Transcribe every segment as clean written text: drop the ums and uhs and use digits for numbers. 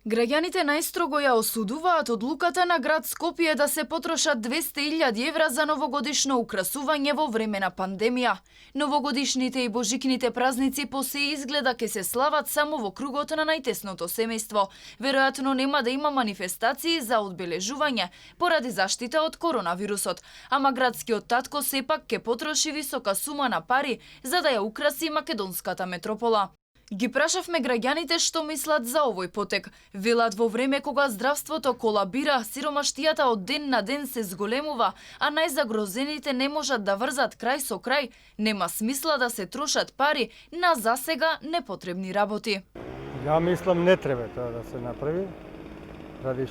Граѓаните најстрого ја осудуваат одлуката на град Скопје да се потрошат 200.000 евра за новогодишно украсување во време на пандемија. Новогодишните и божикните празници по се изгледа ке се слават само во кругот на најтесното семејство. Веројатно нема да има манифестации за одбележување поради заштита од коронавирусот, ама градскиот татко сепак ке потроши висока сума на пари за да ја украси македонската метропола. Ги прашавме граѓаните што мислат за овој потек. Велат во време кога здравството колабира, сиромаштијата од ден на ден се зголемува, а најзагрозените не можат да врзат крај со крај, нема смисла да се трошат пари на засега непотребни работи. Ја мислам не треба тоа да се направи, ради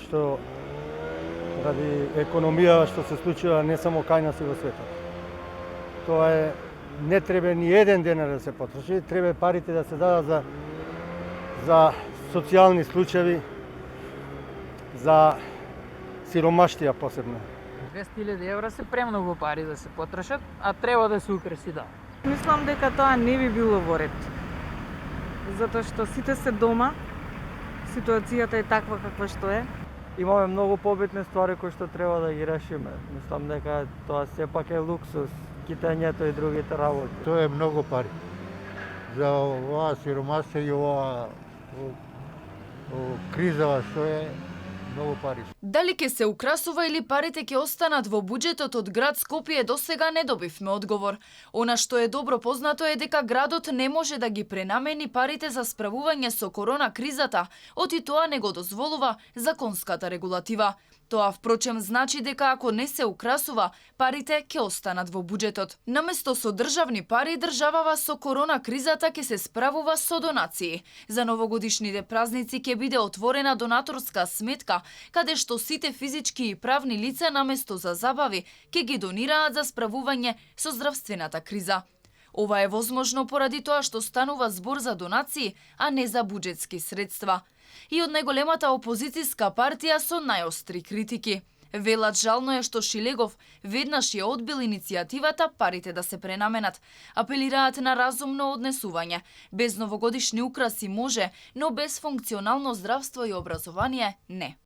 економија што се случува не само кај нас и во светот. Тоа е не треба ни еден ден да се потроши, треба парите да се дадат за социјални случаи, за сиромаштија посебно. 200.000 евра се премногу пари да се потрошат, а треба да се украси, да. Мислам дека тоа не би било во ред. Затоа што сите се дома, ситуацијата е таква каква што е. Имаме многу побитни ствари кои што треба да ги решиме. Мислам дека тоа сепак е луксус, китањето и другите работи. Тоа е многу пари. За оваа сиромаштво и оваа криза што е многу пари. Дали ќе се украсува или парите ќе останат во буџетот од град Скопје досега не добивме одговор. Она што е добро познато е дека градот не може да ги пренамени парите за справување со корона кризата, оти тоа не го дозволува законската регулатива. Тоа впрочем значи дека ако не се украсува, парите ќе останат во буџетот. Наместо со државни пари, државава со корона кризата ќе се справува со донации. За новогодишните празници ќе биде отворена донаторска сметка, каде што сите физички и правни лица наместо за забави ќе ги донираат за справување со здравствената криза. Ова е возможно поради тоа што станува збор за донации, а не за буџетски средства. И од најголемата опозицијска партија со најостри критики. Велат жално е што Шилегов веднаш ја одбил иницијативата парите да се пренаменат. Апелираат на разумно однесување. Без новогодишни украси може, но без функционално здравство и образование не.